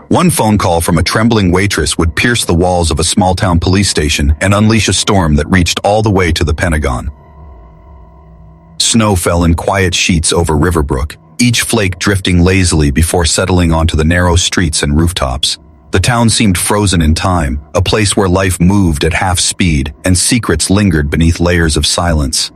One phone call from a trembling waitress would pierce the walls of a small-town police station and unleash a storm that reached all the way to the Pentagon. Snow fell in quiet sheets over Riverbrook, each flake drifting lazily before settling onto the narrow streets and rooftops. The town seemed frozen in time, a place where life moved at half speed and secrets lingered beneath layers of silence.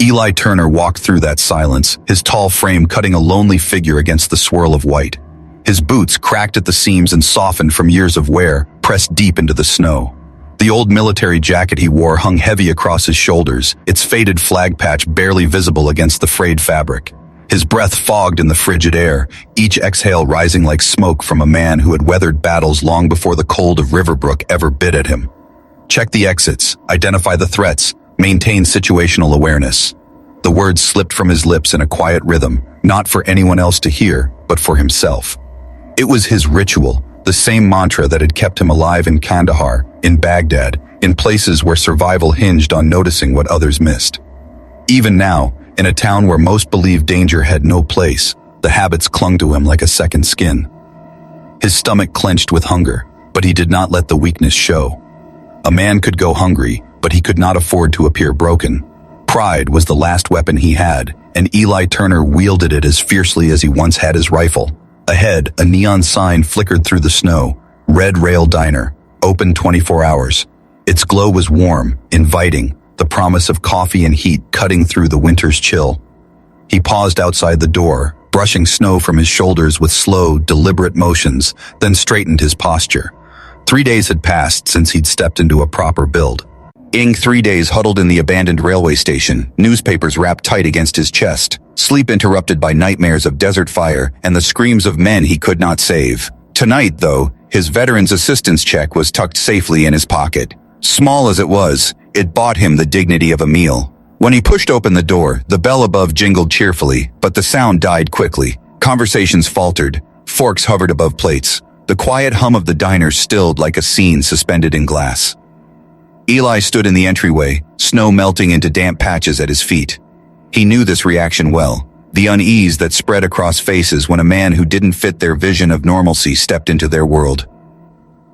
Eli Turner walked through that silence, his tall frame cutting a lonely figure against the swirl of white. His boots, cracked at the seams and softened from years of wear, pressed deep into the snow. The old military jacket he wore hung heavy across his shoulders, its faded flag patch barely visible against the frayed fabric. His breath fogged in the frigid air, each exhale rising like smoke from a man who had weathered battles long before the cold of Riverbrook ever bit at him. Check the exits, identify the threats, maintain situational awareness. The words slipped from his lips in a quiet rhythm, not for anyone else to hear, but for himself. It was his ritual, the same mantra that had kept him alive in Kandahar, in Baghdad, in places where survival hinged on noticing what others missed. Even now, in a town where most believed danger had no place, the habits clung to him like a second skin. His stomach clenched with hunger, but he did not let the weakness show. A man could go hungry, but he could not afford to appear broken. Pride was the last weapon he had, and Eli Turner wielded it as fiercely as he once had his rifle. Ahead, a neon sign flickered through the snow. Red Rail Diner, open 24 hours. Its glow was warm, inviting, the promise of coffee and heat cutting through the winter's chill. He paused outside the door, brushing snow from his shoulders with slow, deliberate motions, then straightened his posture. 3 days had passed since he'd stepped into a proper build. 3 days huddled in the abandoned railway station, newspapers wrapped tight against his chest, sleep interrupted by nightmares of desert fire and the screams of men he could not save. Tonight, though, his veteran's assistance check was tucked safely in his pocket. Small as it was, it bought him the dignity of a meal. When he pushed open the door, the bell above jingled cheerfully, but the sound died quickly. Conversations faltered, forks hovered above plates. The quiet hum of the diner stilled like a scene suspended in glass. Eli stood in the entryway, snow melting into damp patches at his feet. He knew this reaction well, the unease that spread across faces when a man who didn't fit their vision of normalcy stepped into their world.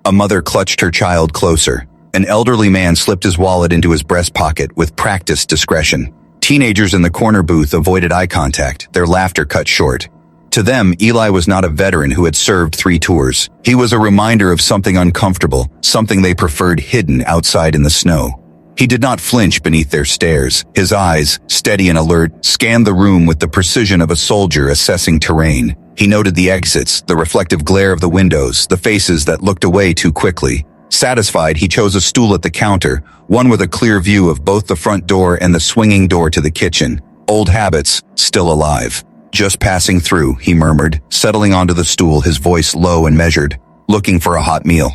A mother clutched her child closer. An elderly man slipped his wallet into his breast pocket with practiced discretion. Teenagers in the corner booth avoided eye contact, their laughter cut short. To them, Eli was not a veteran who had served 3 tours. He was a reminder of something uncomfortable, something they preferred hidden outside in the snow. He did not flinch beneath their stares. His eyes, steady and alert, scanned the room with the precision of a soldier assessing terrain. He noted the exits, the reflective glare of the windows, the faces that looked away too quickly. Satisfied, he chose a stool at the counter, one with a clear view of both the front door and the swinging door to the kitchen. Old habits, still alive. Just passing through, he murmured, settling onto the stool, his voice low and measured, looking for a hot meal.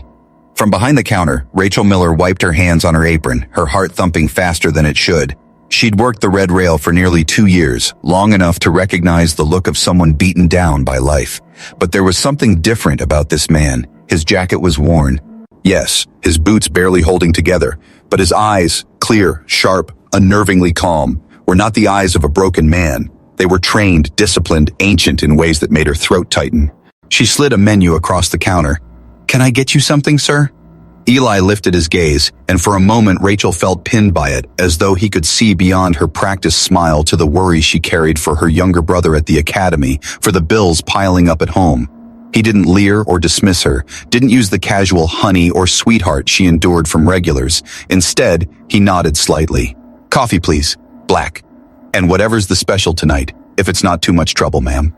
From behind the counter, Rachel Miller wiped her hands on her apron, her heart thumping faster than it should. She'd worked the red rail for nearly 2 years, long enough to recognize the look of someone beaten down by life. But there was something different about this man. His jacket was worn. Yes, his boots barely holding together, but his eyes, clear, sharp, unnervingly calm, were not the eyes of a broken man. They were trained, disciplined, ancient in ways that made her throat tighten. She slid a menu across the counter. "Can I get you something, sir?" Eli lifted his gaze, and for a moment Rachel felt pinned by it, as though he could see beyond her practiced smile to the worry she carried for her younger brother at the academy, for the bills piling up at home. He didn't leer or dismiss her, didn't use the casual honey or sweetheart she endured from regulars. Instead, he nodded slightly. "Coffee, please. Black. And whatever's the special tonight, if it's not too much trouble, ma'am."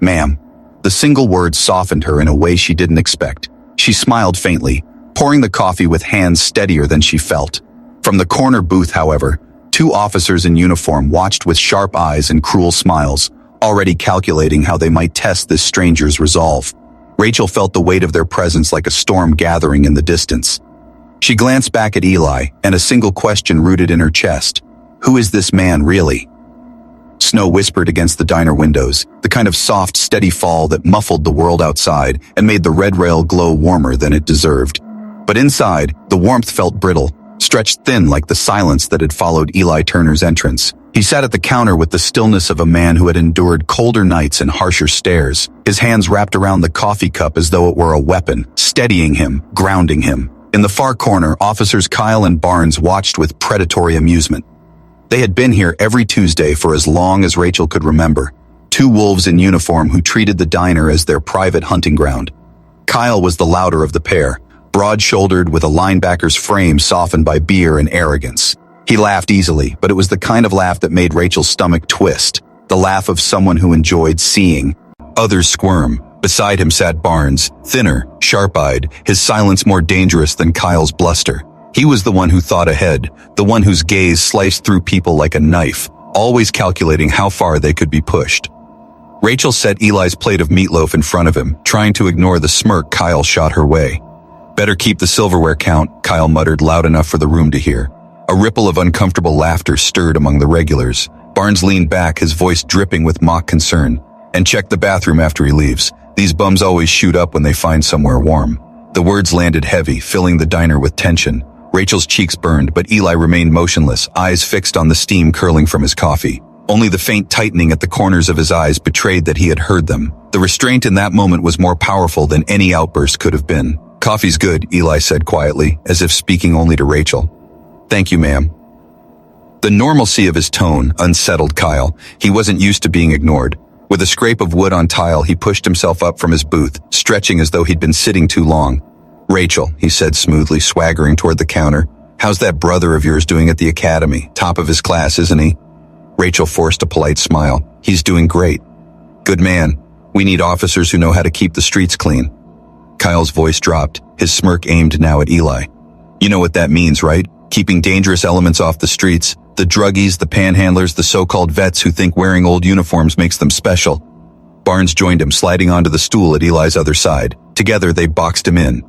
"Ma'am." The single word softened her in a way she didn't expect. She smiled faintly, pouring the coffee with hands steadier than she felt. From the corner booth, however, 2 officers in uniform watched with sharp eyes and cruel smiles, already calculating how they might test this stranger's resolve. Rachel felt the weight of their presence like a storm gathering in the distance. She glanced back at Eli, and a single question rooted in her chest. Who is this man, really? Snow whispered against the diner windows, the kind of soft, steady fall that muffled the world outside and made the red rail glow warmer than it deserved. But inside, the warmth felt brittle, stretched thin like the silence that had followed Eli Turner's entrance. He sat at the counter with the stillness of a man who had endured colder nights and harsher stares, his hands wrapped around the coffee cup as though it were a weapon, steadying him, grounding him. In the far corner, officers Kyle and Barnes watched with predatory amusement. They had been here every Tuesday for as long as Rachel could remember, two wolves in uniform who treated the diner as their private hunting ground. Kyle was the louder of the pair, broad-shouldered with a linebacker's frame softened by beer and arrogance. He laughed easily, but it was the kind of laugh that made Rachel's stomach twist, the laugh of someone who enjoyed seeing others squirm. Beside him sat Barnes, thinner, sharp-eyed, his silence more dangerous than Kyle's bluster. He was the one who thought ahead, the one whose gaze sliced through people like a knife, always calculating how far they could be pushed. Rachel set Eli's plate of meatloaf in front of him, trying to ignore the smirk Kyle shot her way. "Better keep the silverware count," Kyle muttered loud enough for the room to hear. A ripple of uncomfortable laughter stirred among the regulars. Barnes leaned back, his voice dripping with mock concern. "And check the bathroom after he leaves. These bums always shoot up when they find somewhere warm." The words landed heavy, filling the diner with tension. Rachel's cheeks burned, but Eli remained motionless, eyes fixed on the steam curling from his coffee. Only the faint tightening at the corners of his eyes betrayed that he had heard them. The restraint in that moment was more powerful than any outburst could have been. "Coffee's good," Eli said quietly, as if speaking only to Rachel. "Thank you, ma'am." The normalcy of his tone unsettled Kyle. He wasn't used to being ignored. With a scrape of wood on tile, he pushed himself up from his booth, stretching as though he'd been sitting too long. "Rachel," he said smoothly, swaggering toward the counter, "how's that brother of yours doing at the academy? Top of his class, isn't he?" Rachel forced a polite smile. "He's doing great." "Good man. We need officers who know how to keep the streets clean." Kyle's voice dropped, his smirk aimed now at Eli. "You know what that means, right? Keeping dangerous elements off the streets, the druggies, the panhandlers, the so-called vets who think wearing old uniforms makes them special." Barnes joined him, sliding onto the stool at Eli's other side. Together, they boxed him in.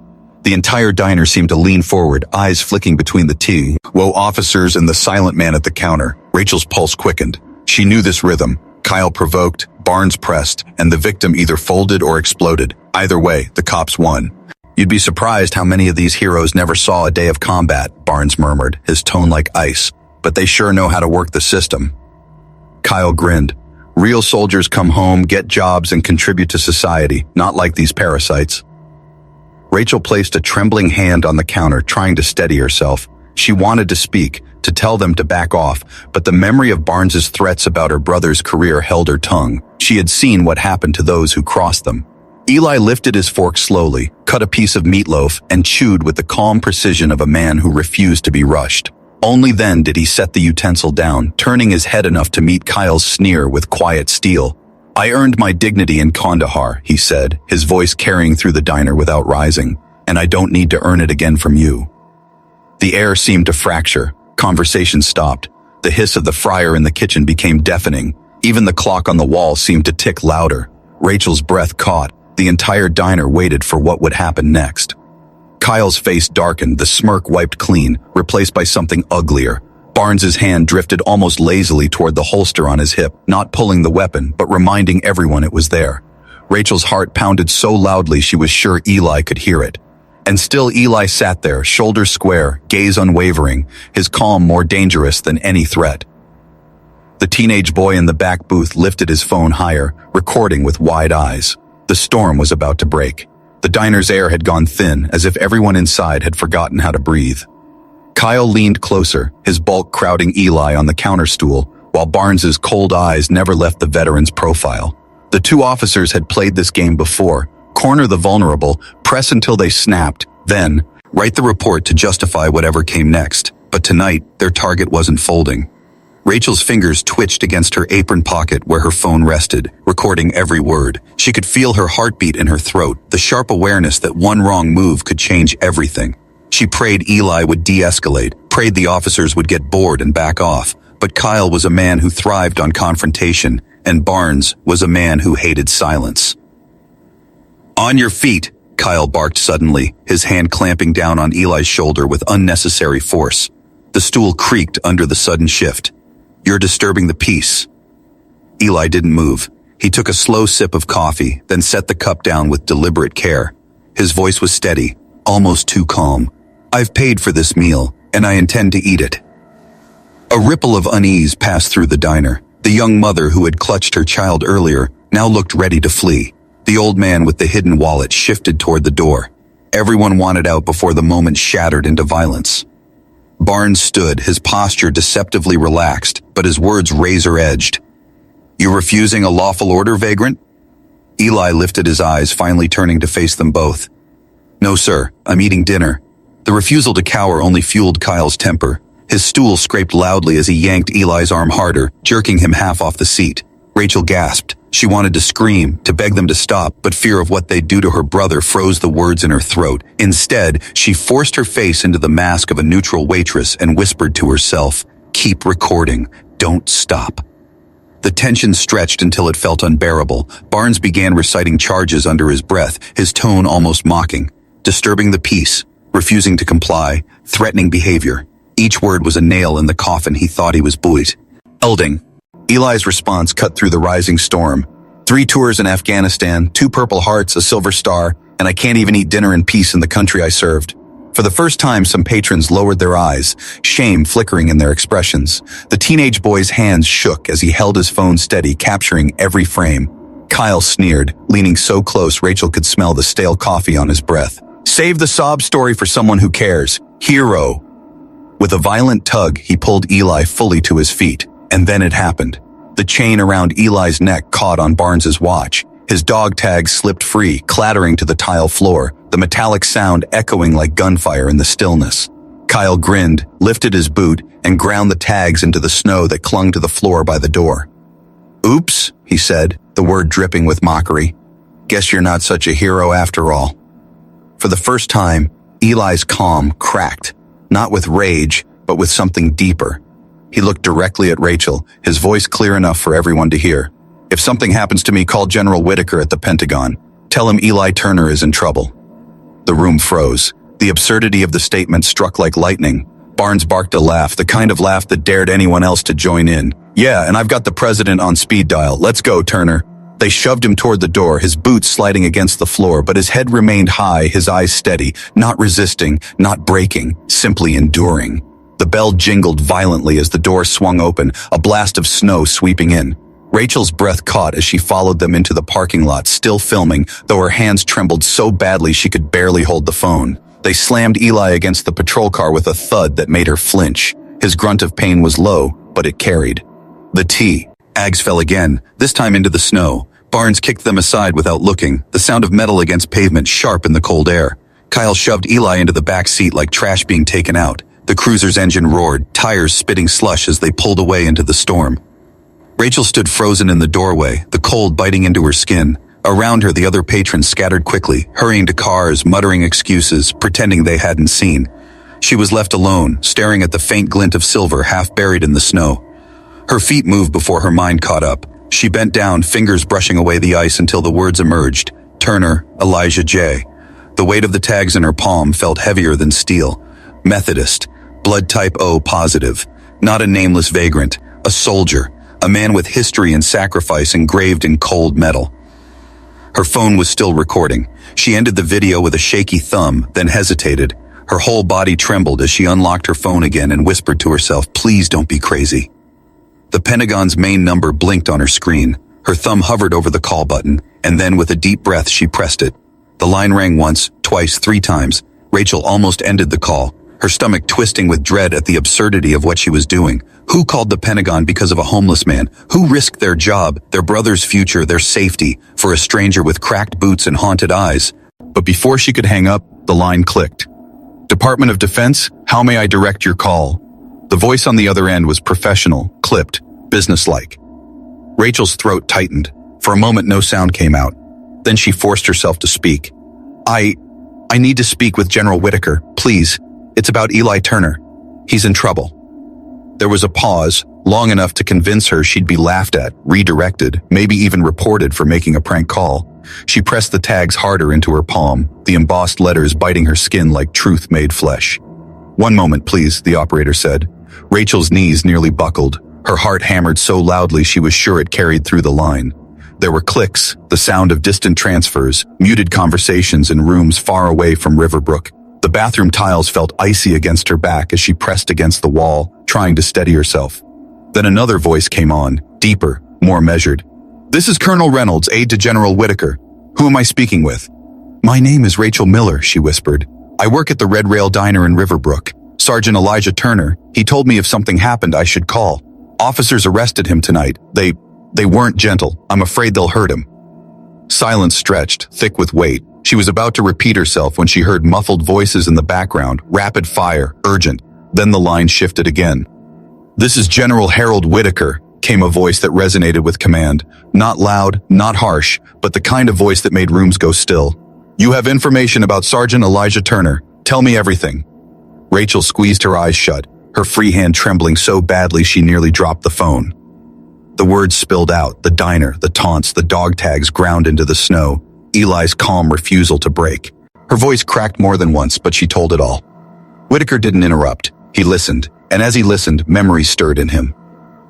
The entire diner seemed to lean forward, eyes flicking between the TWO officers and the silent man at the counter. Rachel's pulse quickened. She knew this rhythm. Kyle provoked, Barnes pressed, and the victim either folded or exploded. Either way, the cops won. "You'd be surprised how many of these heroes never saw a day of combat," Barnes murmured, his tone like ice. "But they sure know how to work the system." Kyle grinned. "Real soldiers come home, get jobs, and contribute to society, not like these parasites." Rachel placed a trembling hand on the counter, trying to steady herself. She wanted to speak, to tell them to back off, but the memory of Barnes's threats about her brother's career held her tongue. She had seen what happened to those who crossed them. Eli lifted his fork slowly, cut a piece of meatloaf, and chewed with the calm precision of a man who refused to be rushed. Only then did he set the utensil down, turning his head enough to meet Kyle's sneer with quiet steel. "I earned my dignity in Kandahar," he said, his voice carrying through the diner without rising, "and I don't need to earn it again from you." The air seemed to fracture. Conversation stopped. The hiss of the fryer in the kitchen became deafening. Even the clock on the wall seemed to tick louder. Rachel's breath caught. The entire diner waited for what would happen next. Kyle's face darkened, the smirk wiped clean, replaced by something uglier. Barnes's hand drifted almost lazily toward the holster on his hip, not pulling the weapon, but reminding everyone it was there. Rachel's heart pounded so loudly she was sure Eli could hear it. And still Eli sat there, shoulders square, gaze unwavering, his calm more dangerous than any threat. The teenage boy in the back booth lifted his phone higher, recording with wide eyes. The storm was about to break. The diner's air had gone thin, as if everyone inside had forgotten how to breathe. Kyle leaned closer, his bulk crowding Eli on the counter stool, while Barnes's cold eyes never left the veteran's profile. The two officers had played this game before. Corner the vulnerable, press until they snapped, then write the report to justify whatever came next. But tonight, their target wasn't folding. Rachel's fingers twitched against her apron pocket where her phone rested, recording every word. She could feel her heartbeat in her throat, the sharp awareness that one wrong move could change everything. She prayed Eli would de-escalate, prayed the officers would get bored and back off. But Kyle was a man who thrived on confrontation, and Barnes was a man who hated silence. "On your feet," Kyle barked suddenly, his hand clamping down on Eli's shoulder with unnecessary force. The stool creaked under the sudden shift. "You're disturbing the peace." Eli didn't move. He took a slow sip of coffee, then set the cup down with deliberate care. His voice was steady, almost too calm. "I've paid for this meal, and I intend to eat it." A ripple of unease passed through the diner. The young mother who had clutched her child earlier now looked ready to flee. The old man with the hidden wallet shifted toward the door. Everyone wanted out before the moment shattered into violence. Barnes stood, his posture deceptively relaxed, but his words razor-edged. "You refusing a lawful order, vagrant?" Eli lifted his eyes, finally turning to face them both. "No, sir, I'm eating dinner." The refusal to cower only fueled Kyle's temper. His stool scraped loudly as he yanked Eli's arm harder, jerking him half off the seat. Rachel gasped. She wanted to scream, to beg them to stop, but fear of what they'd do to her brother froze the words in her throat. Instead, she forced her face into the mask of a neutral waitress and whispered to herself, "Keep recording. Don't stop." The tension stretched until it felt unbearable. Barnes began reciting charges under his breath, his tone almost mocking. Disturbing the peace, refusing to comply, threatening behavior. Each word was a nail in the coffin he thought he was buoyed. Elding. Eli's response cut through the rising storm. 3 tours in Afghanistan, 2 Purple Hearts, a Silver Star, and I can't even eat dinner in peace in the country I served. For the first time, some patrons lowered their eyes, shame flickering in their expressions. The teenage boy's hands shook as he held his phone steady, capturing every frame. Kyle sneered, leaning so close Rachel could smell the stale coffee on his breath. "Save the sob story for someone who cares. Hero." With a violent tug, he pulled Eli fully to his feet. And then it happened. The chain around Eli's neck caught on Barnes's watch. His dog tag slipped free, clattering to the tile floor, the metallic sound echoing like gunfire in the stillness. Kyle grinned, lifted his boot, and ground the tags into the snow that clung to the floor by the door. "Oops," he said, the word dripping with mockery. "Guess you're not such a hero after all." For the first time, Eli's calm cracked, not with rage, but with something deeper. He looked directly at Rachel, his voice clear enough for everyone to hear. "If something happens to me, call General Whitaker at the Pentagon. Tell him Eli Turner is in trouble." The room froze. The absurdity of the statement struck like lightning. Barnes barked a laugh, the kind of laugh that dared anyone else to join in. "Yeah, and I've got the president on speed dial. Let's go, Turner." They shoved him toward the door, his boots sliding against the floor, but his head remained high, his eyes steady, not resisting, not breaking, simply enduring. The bell jingled violently as the door swung open, a blast of snow sweeping in. Rachel's breath caught as she followed them into the parking lot, still filming, though her hands trembled so badly she could barely hold the phone. They slammed Eli against the patrol car with a thud that made her flinch. His grunt of pain was low, but it carried. The Ags fell again, this time into the snow. Barnes kicked them aside without looking, the sound of metal against pavement sharp in the cold air. Kyle shoved Eli into the back seat like trash being taken out. The cruiser's engine roared, tires spitting slush as they pulled away into the storm. Rachel stood frozen in the doorway, the cold biting into her skin. Around her, the other patrons scattered quickly, hurrying to cars, muttering excuses, pretending they hadn't seen. She was left alone, staring at the faint glint of silver half buried in the snow. Her feet moved before her mind caught up. She bent down, fingers brushing away the ice until the words emerged. Turner, Elijah J. The weight of the tags in her palm felt heavier than steel. Methodist. Blood type O positive. Not a nameless vagrant. A soldier. A man with history and sacrifice engraved in cold metal. Her phone was still recording. She ended the video with a shaky thumb, then hesitated. Her whole body trembled as she unlocked her phone again and whispered to herself, "Please don't be crazy." The Pentagon's main number blinked on her screen. Her thumb hovered over the call button, and then with a deep breath she pressed it. The line rang once, twice, 3 times. Rachel almost ended the call, her stomach twisting with dread at the absurdity of what she was doing. Who called the Pentagon because of a homeless man? Who risked their job, their brother's future, their safety, for a stranger with cracked boots and haunted eyes? But before she could hang up, the line clicked. "Department of Defense, how may I direct your call?" The voice on the other end was professional, clipped, businesslike. Rachel's throat tightened. For a moment, no sound came out. Then she forced herself to speak. I need to speak with General Whitaker, please. It's about Eli Turner. He's in trouble." There was a pause, long enough to convince her she'd be laughed at, redirected, maybe even reported for making a prank call. She pressed the tags harder into her palm, the embossed letters biting her skin like truth made flesh. "One moment, please," the operator said. Rachel's knees nearly buckled. Her heart hammered so loudly she was sure it carried through the line. There were clicks, the sound of distant transfers, muted conversations in rooms far away from Riverbrook. The bathroom tiles felt icy against her back as she pressed against the wall, trying to steady herself. Then another voice came on, deeper, more measured. "This is Colonel Reynolds, aide to General Whitaker. Who am I speaking with?" "My name is Rachel Miller," she whispered. "I work at the Red Rail Diner in Riverbrook. Sergeant Elijah Turner, he told me if something happened I should call. Officers arrested him tonight. They weren't gentle. I'm afraid they'll hurt him." Silence stretched, thick with weight. She was about to repeat herself when she heard muffled voices in the background, rapid fire, urgent. Then the line shifted again. "This is General Harold Whitaker," came a voice that resonated with command. Not loud, not harsh, but the kind of voice that made rooms go still. "You have information about Sergeant Elijah Turner. Tell me everything." Rachel squeezed her eyes shut, her free hand trembling so badly she nearly dropped the phone. The words spilled out, the diner, the taunts, the dog tags ground into the snow, Eli's calm refusal to break. Her voice cracked more than once, but she told it all. Whitaker didn't interrupt. He listened, and as he listened, memory stirred in him.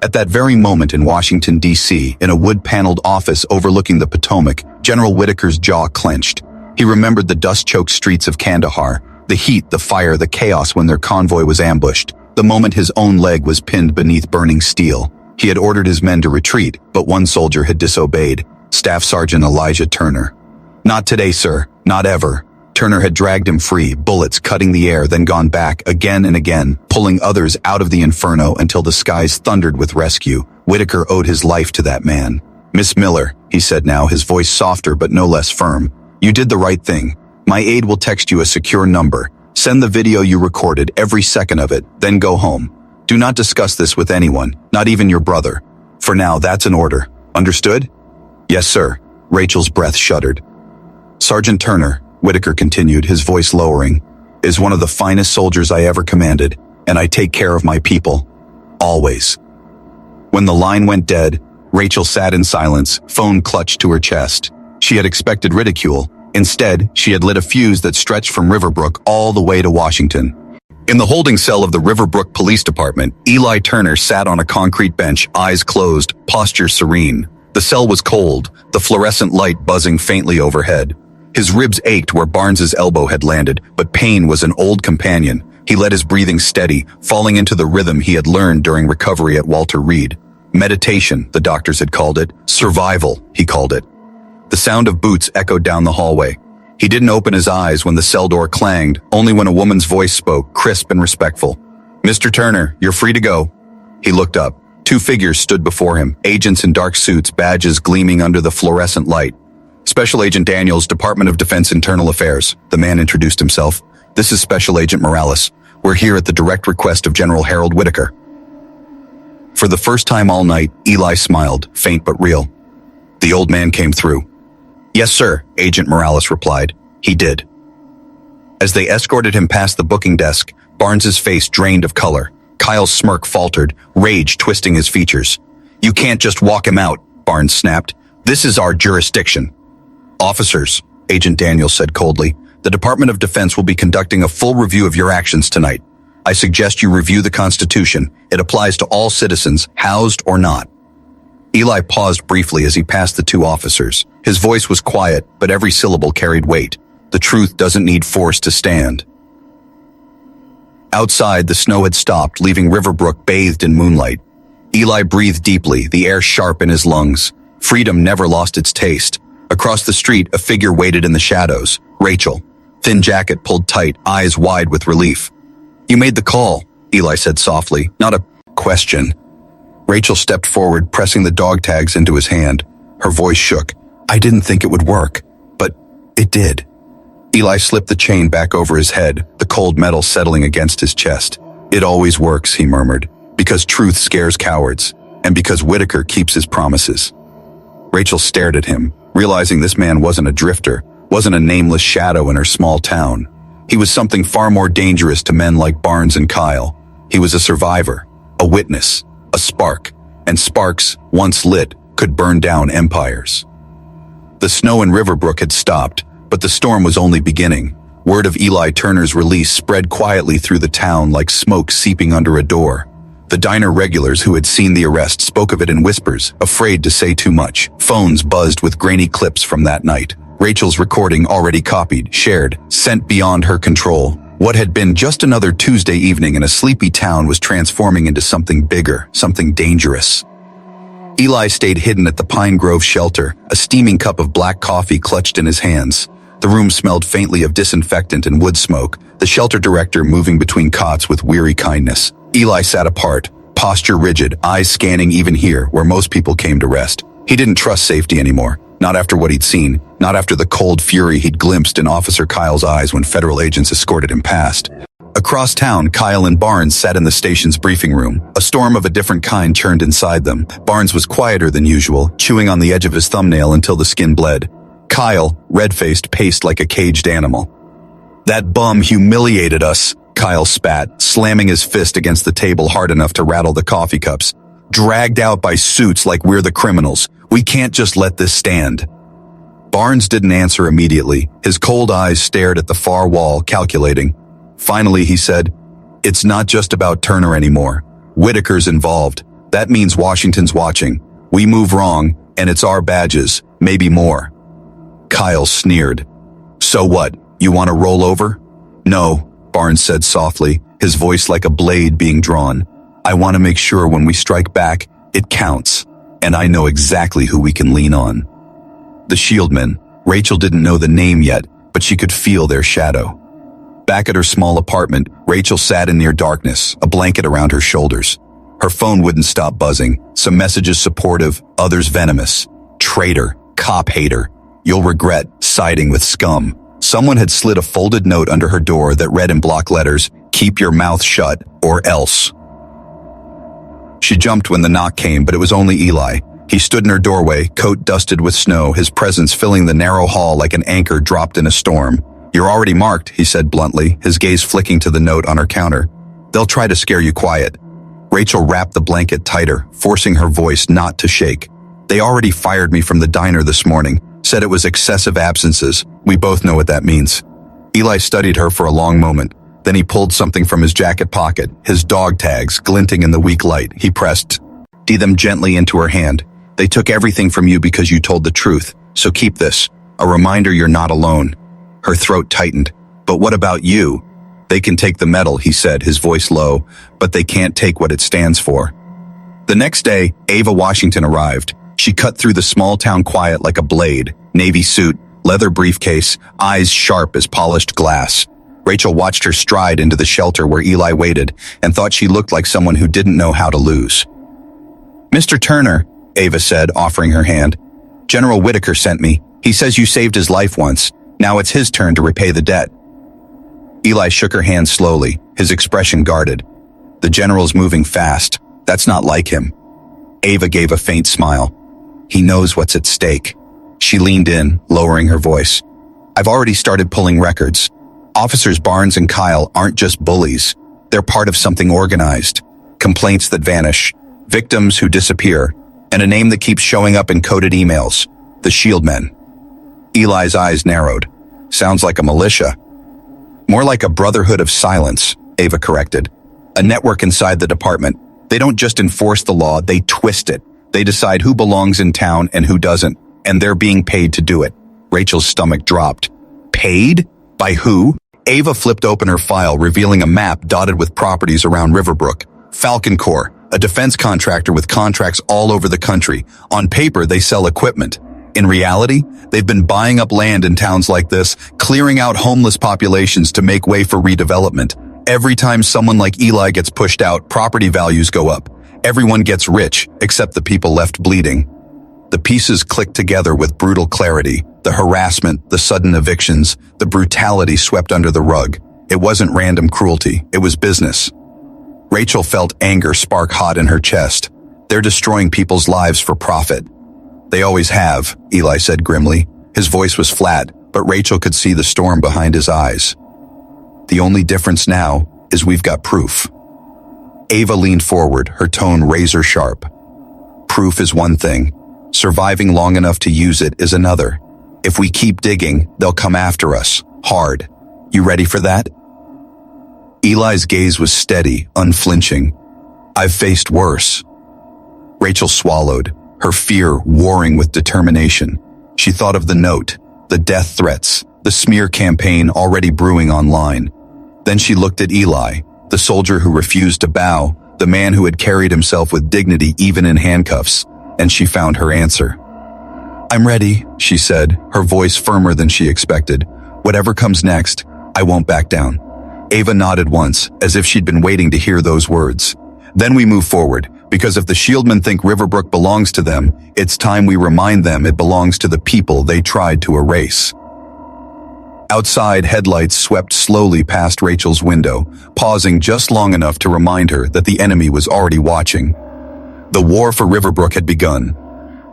At that very moment in Washington, D.C., in a wood-paneled office overlooking the Potomac, General Whitaker's jaw clenched. He remembered the dust-choked streets of Kandahar, the heat, the fire, the chaos when their convoy was ambushed, the moment his own leg was pinned beneath burning steel. He had ordered his men to retreat, but one soldier had disobeyed, Staff Sergeant Elijah Turner. "Not today, sir. Not ever." Turner had dragged him free, bullets cutting the air, then gone back again and again, pulling others out of the inferno until the skies thundered with rescue. Whitaker owed his life to that man. "Miss Miller," he said now, his voice softer but no less firm, "you did the right thing. My aide will text you a secure number. Send the video you recorded, every second of it, then go home. Do not discuss this with anyone, not even your brother. For now, that's an order. Understood?" "Yes, sir." Rachel's breath shuddered. "Sergeant Turner," Whitaker continued, his voice lowering, "is one of the finest soldiers I ever commanded, and I take care of my people. Always." When the line went dead, Rachel sat in silence, phone clutched to her chest. She had expected ridicule. Instead, she had lit a fuse that stretched from Riverbrook all the way to Washington. In the holding cell of the Riverbrook Police Department, Eli Turner sat on a concrete bench, eyes closed, posture serene. The cell was cold, the fluorescent light buzzing faintly overhead. His ribs ached where Barnes's elbow had landed, but pain was an old companion. He let his breathing steady, falling into the rhythm he had learned during recovery at Walter Reed. Meditation, the doctors had called it. Survival, he called it. The sound of boots echoed down the hallway. He didn't open his eyes when the cell door clanged, only when a woman's voice spoke, crisp and respectful. "Mr. Turner, you're free to go." He looked up. Two figures stood before him, agents in dark suits, badges gleaming under the fluorescent light. "Special Agent Daniels, Department of Defense Internal Affairs," the man introduced himself. "This is Special Agent Morales. We're here at the direct request of General Harold Whitaker." For the first time all night, Eli smiled, faint but real. The old man came through. "Yes, sir," Agent Morales replied. He did. As they escorted him past the booking desk, Barnes's face drained of color. Kyle's smirk faltered, rage twisting his features. "You can't just walk him out," Barnes snapped. "This is our jurisdiction." "Officers," Agent Daniels said coldly, "the Department of Defense will be conducting a full review of your actions tonight. I suggest you review the Constitution. It applies to all citizens, housed or not." Eli paused briefly as he passed the two officers. His voice was quiet, but every syllable carried weight. The truth doesn't need force to stand. Outside, the snow had stopped, leaving Riverbrook bathed in moonlight. Eli breathed deeply, the air sharp in his lungs. Freedom never lost its taste. Across the street, a figure waited in the shadows. Rachel. Thin jacket pulled tight, eyes wide with relief. "You made the call," Eli said softly, "not a question." Rachel stepped forward, pressing the dog tags into his hand. Her voice shook. "I didn't think it would work, but it did." Eli slipped the chain back over his head, the cold metal settling against his chest. "It always works," he murmured, "because truth scares cowards, and because Whitaker keeps his promises." Rachel stared at him, realizing this man wasn't a drifter, wasn't a nameless shadow in her small town. He was something far more dangerous to men like Barnes and Kyle. He was a survivor, a witness, a spark, and sparks, once lit, could burn down empires. The snow in Riverbrook had stopped, but the storm was only beginning. Word of Eli Turner's release spread quietly through the town like smoke seeping under a door. The diner regulars who had seen the arrest spoke of it in whispers, afraid to say too much. Phones buzzed with grainy clips from that night. Rachel's recording already copied, shared, sent beyond her control. What had been just another Tuesday evening in a sleepy town was transforming into something bigger, something dangerous. Eli stayed hidden at the Pine Grove shelter, a steaming cup of black coffee clutched in his hands. The room smelled faintly of disinfectant and wood smoke, the shelter director moving between cots with weary kindness. Eli sat apart, posture rigid, eyes scanning even here, where most people came to rest. He didn't trust safety anymore, not after what he'd seen, not after the cold fury he'd glimpsed in Officer Kyle's eyes when federal agents escorted him past. Across town, Kyle and Barnes sat in the station's briefing room. A storm of a different kind churned inside them. Barnes was quieter than usual, chewing on the edge of his thumbnail until the skin bled. Kyle, red-faced, paced like a caged animal. "That bum humiliated us," Kyle spat, slamming his fist against the table hard enough to rattle the coffee cups. "Dragged out by suits like we're the criminals. We can't just let this stand." Barnes didn't answer immediately. His cold eyes stared at the far wall, calculating. Finally, he said, "It's not just about Turner anymore. Whitaker's involved. That means Washington's watching. We move wrong, and it's our badges, maybe more." Kyle sneered. "So what, you want to roll over?" "No," Barnes said softly, his voice like a blade being drawn. "I want to make sure when we strike back, it counts, and I know exactly who we can lean on." The Shieldmen. Rachel didn't know the name yet, but she could feel their shadow. Back at her small apartment, Rachel sat in near darkness, a blanket around her shoulders. Her phone wouldn't stop buzzing, some messages supportive, others venomous. "Traitor, cop hater, you'll regret siding with scum." Someone had slid a folded note under her door that read in block letters, "Keep your mouth shut, or else." She jumped when the knock came, but it was only Eli. He stood in her doorway, coat dusted with snow, his presence filling the narrow hall like an anchor dropped in a storm. "You're already marked," he said bluntly, his gaze flicking to the note on her counter. "They'll try to scare you quiet." Rachel wrapped the blanket tighter, forcing her voice not to shake. "They already fired me from the diner this morning, said it was excessive absences. We both know what that means." Eli studied her for a long moment. Then he pulled something from his jacket pocket, his dog tags glinting in the weak light. He pressed them gently into her hand. "They took everything from you because you told the truth, so keep this. A reminder you're not alone." Her throat tightened. "But what about you?" "They can take the medal," he said, his voice low, "but they can't take what it stands for." The next day, Ava Washington arrived. She cut through the small town quiet like a blade, navy suit, leather briefcase, eyes sharp as polished glass. Rachel watched her stride into the shelter where Eli waited and thought she looked like someone who didn't know how to lose. "Mr. Turner," Ava said, offering her hand. "General Whitaker sent me. He says you saved his life once. Now it's his turn to repay the debt." Eli shook her hand slowly, his expression guarded. "The general's moving fast. That's not like him." Ava gave a faint smile. "He knows what's at stake." She leaned in, lowering her voice. "I've already started pulling records. Officers Barnes and Kyle aren't just bullies. They're part of something organized. Complaints that vanish, victims who disappear, and a name that keeps showing up in coded emails. The Shieldmen." Eli's eyes narrowed. "Sounds like a militia." "More like a brotherhood of silence," Ava corrected. "A network inside the department. They don't just enforce the law, they twist it. They decide who belongs in town and who doesn't, and they're being paid to do it." Rachel's stomach dropped. "Paid? By who?" Ava flipped open her file, revealing a map dotted with properties around Riverbrook. Falcon Corps, a defense contractor with contracts all over the country. On paper, they sell equipment. In reality, they've been buying up land in towns like this, clearing out homeless populations to make way for redevelopment. Every time someone like Eli gets pushed out, property values go up. Everyone gets rich, except the people left bleeding. The pieces clicked together with brutal clarity. The harassment, the sudden evictions, the brutality swept under the rug. It wasn't random cruelty, it was business. Rachel felt anger spark hot in her chest. They're destroying people's lives for profit. "They always have," Eli said grimly. His voice was flat, but Rachel could see the storm behind his eyes. "The only difference now is we've got proof." Ava leaned forward, her tone razor sharp. "Proof is one thing. Surviving long enough to use it is another. If we keep digging, they'll come after us, hard. You ready for that?" Eli's gaze was steady, unflinching. "I've faced worse." Rachel swallowed, her fear warring with determination. She thought of the note, the death threats, the smear campaign already brewing online. Then she looked at Eli, the soldier who refused to bow, the man who had carried himself with dignity even in handcuffs, and she found her answer. "I'm ready," she said, her voice firmer than she expected. "Whatever comes next, I won't back down." Ava nodded once, as if she'd been waiting to hear those words. "Then we move forward, because if the Shieldmen think Riverbrook belongs to them, it's time we remind them it belongs to the people they tried to erase." Outside, headlights swept slowly past Rachel's window, pausing just long enough to remind her that the enemy was already watching. The war for Riverbrook had begun.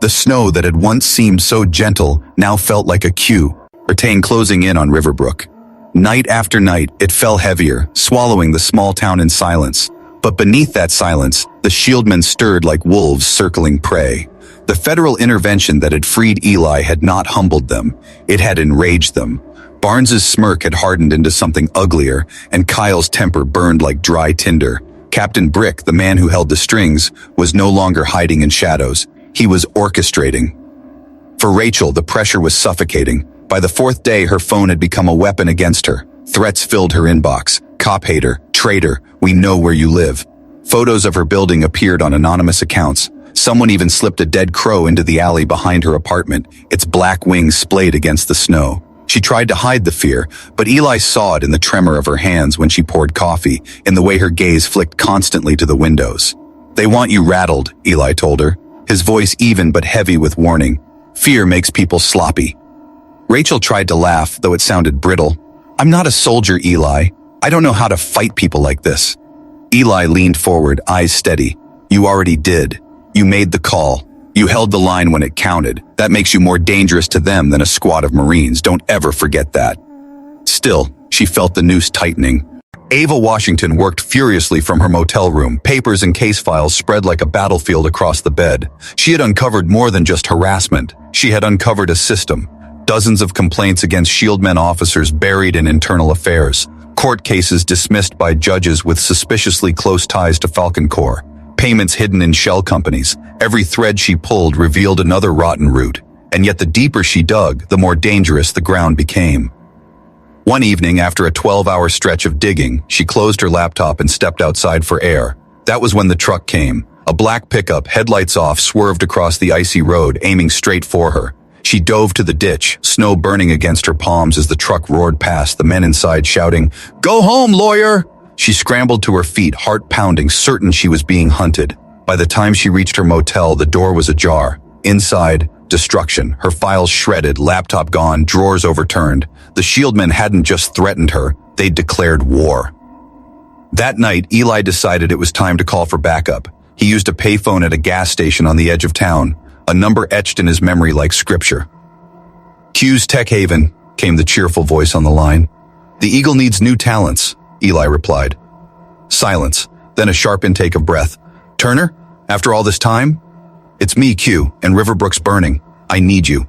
The snow that had once seemed so gentle now felt like a cue, curtain closing in on Riverbrook. Night after night, it fell heavier, swallowing the small town in silence. But beneath that silence, the Shieldmen stirred like wolves circling prey. The federal intervention that had freed Eli had not humbled them. It had enraged them. Barnes's smirk had hardened into something uglier, and Kyle's temper burned like dry tinder. Captain Brick, the man who held the strings, was no longer hiding in shadows. He was orchestrating. For Rachel, the pressure was suffocating. By the fourth day, her phone had become a weapon against her. Threats filled her inbox. "Cop hater, traitor, we know where you live." Photos of her building appeared on anonymous accounts. Someone even slipped a dead crow into the alley behind her apartment, its black wings splayed against the snow. She tried to hide the fear, but Eli saw it in the tremor of her hands when she poured coffee, in the way her gaze flicked constantly to the windows. "They want you rattled," Eli told her, his voice even but heavy with warning. "Fear makes people sloppy." Rachel tried to laugh, though it sounded brittle. "I'm not a soldier, Eli. I don't know how to fight people like this." Eli leaned forward, eyes steady. "You already did. You made the call. You held the line when it counted. That makes you more dangerous to them than a squad of Marines. Don't ever forget that." Still, she felt the noose tightening. Ava Washington worked furiously from her motel room, papers and case files spread like a battlefield across the bed. She had uncovered more than just harassment. She had uncovered a system. Dozens of complaints against Shieldmen officers buried in internal affairs. Court cases dismissed by judges with suspiciously close ties to Falcon Corps. Payments hidden in shell companies. Every thread she pulled revealed another rotten root. And yet the deeper she dug, the more dangerous the ground became. One evening, after a 12-hour stretch of digging, she closed her laptop and stepped outside for air. That was when the truck came. A black pickup, headlights off, swerved across the icy road, aiming straight for her. She dove to the ditch, snow burning against her palms as the truck roared past, the men inside shouting, "Go home, lawyer!" She scrambled to her feet, heart pounding, certain she was being hunted. By the time she reached her motel, the door was ajar. Inside, destruction, her files shredded, laptop gone, drawers overturned. The Shieldmen hadn't just threatened her, they'd declared war. That night, Eli decided it was time to call for backup. He used a payphone at a gas station on the edge of town, a number etched in his memory like scripture. "Q's Tech Haven," came the cheerful voice on the line. "The Eagle needs new talents," Eli replied. Silence, then a sharp intake of breath. "Turner? After all this time?" "It's me, Q, and Riverbrook's burning. I need you."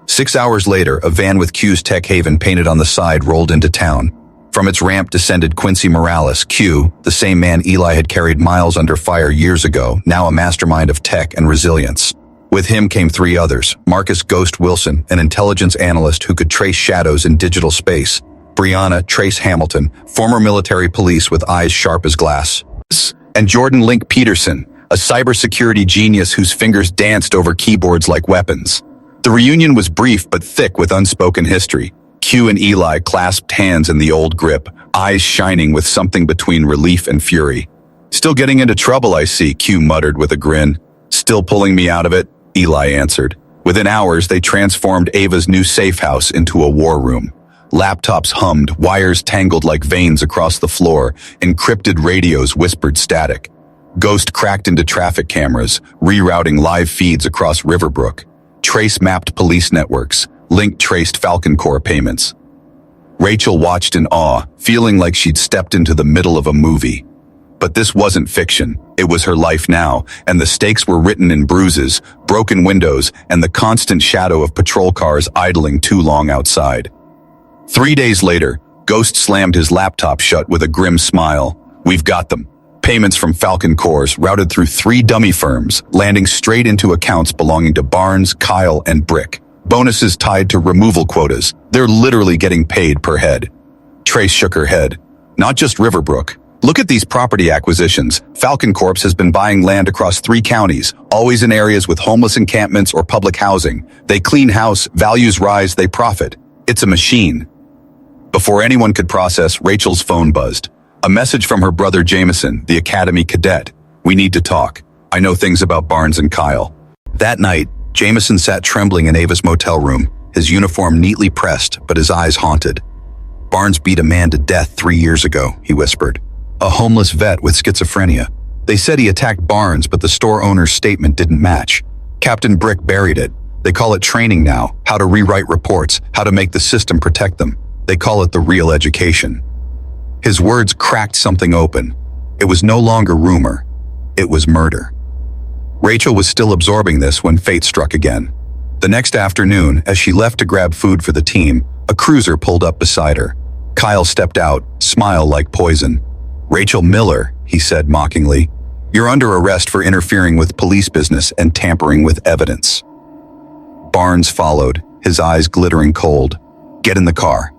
6 hours later, a van with Q's Tech Haven painted on the side rolled into town. From its ramp descended Quincy Morales, Q, the same man Eli had carried miles under fire years ago, now a mastermind of tech and resilience. With him came 3 others, Marcus Ghost Wilson, an intelligence analyst who could trace shadows in digital space, Brianna Trace Hamilton, former military police with eyes sharp as glass, and Jordan Link Peterson, a cybersecurity genius whose fingers danced over keyboards like weapons. The reunion was brief but thick with unspoken history. Q and Eli clasped hands in the old grip, eyes shining with something between relief and fury. "Still getting into trouble, I see," Q muttered with a grin. "Still pulling me out of it," Eli answered. Within hours, they transformed Ava's new safe house into a war room. Laptops hummed, wires tangled like veins across the floor, encrypted radios whispered static. Ghost cracked into traffic cameras, rerouting live feeds across Riverbrook. Trace mapped police networks. Link traced Falcon Corps payments. Rachel watched in awe, feeling like she'd stepped into the middle of a movie. But this wasn't fiction. It was her life now, and the stakes were written in bruises, broken windows, and the constant shadow of patrol cars idling too long outside. 3 days later, Ghost slammed his laptop shut with a grim smile. "We've got them." Payments from Falcon Corps routed through 3 dummy firms, landing straight into accounts belonging to Barnes, Kyle, and Brick. Bonuses tied to removal quotas. They're literally getting paid per head. Trace shook her head. Not just Riverbrook. Look at these property acquisitions. Falcon Corp has been buying land across 3 counties, always in areas with homeless encampments or public housing. They clean house, values rise, they profit. It's a machine. Before anyone could process, Rachel's phone buzzed. A message from her brother Jameson, the academy cadet. "We need to talk. I know things about Barnes and Kyle." That night, Jameson sat trembling in Ava's motel room, his uniform neatly pressed, but his eyes haunted. "Barnes beat a man to death 3 years ago," he whispered. "A homeless vet with schizophrenia. They said he attacked Barnes, but the store owner's statement didn't match. Captain Brick buried it. They call it training now, how to rewrite reports, how to make the system protect them. They call it the real education." His words cracked something open. It was no longer rumor. It was murder. Rachel was still absorbing this when fate struck again. The next afternoon, as she left to grab food for the team, a cruiser pulled up beside her. Kyle stepped out, smile like poison. "Rachel Miller," he said mockingly, "you're under arrest for interfering with police business and tampering with evidence." Barnes followed, his eyes glittering cold. "Get in the car."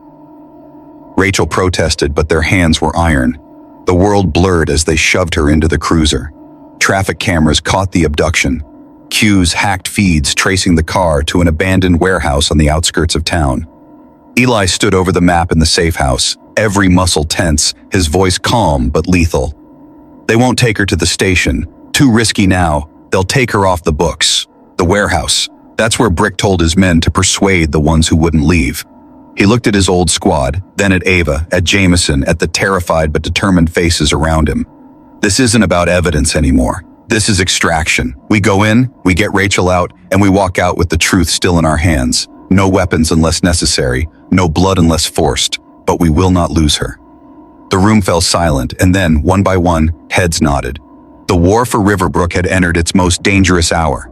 Rachel protested, but their hands were iron. The world blurred as they shoved her into the cruiser. Traffic cameras caught the abduction. Cues hacked feeds tracing the car to an abandoned warehouse on the outskirts of town. Eli stood over the map in the safe house, every muscle tense, his voice calm but lethal. "They won't take her to the station. Too risky now. They'll take her off the books. The warehouse. That's where Brick told his men to persuade the ones who wouldn't leave." He looked at his old squad, then at Ava, at Jameson, at the terrified but determined faces around him. "This isn't about evidence anymore. This is extraction. We go in, we get Rachel out, and we walk out with the truth still in our hands. No weapons unless necessary, no blood unless forced, but we will not lose her." The room fell silent, and then, one by one, heads nodded. The war for Riverbrook had entered its most dangerous hour.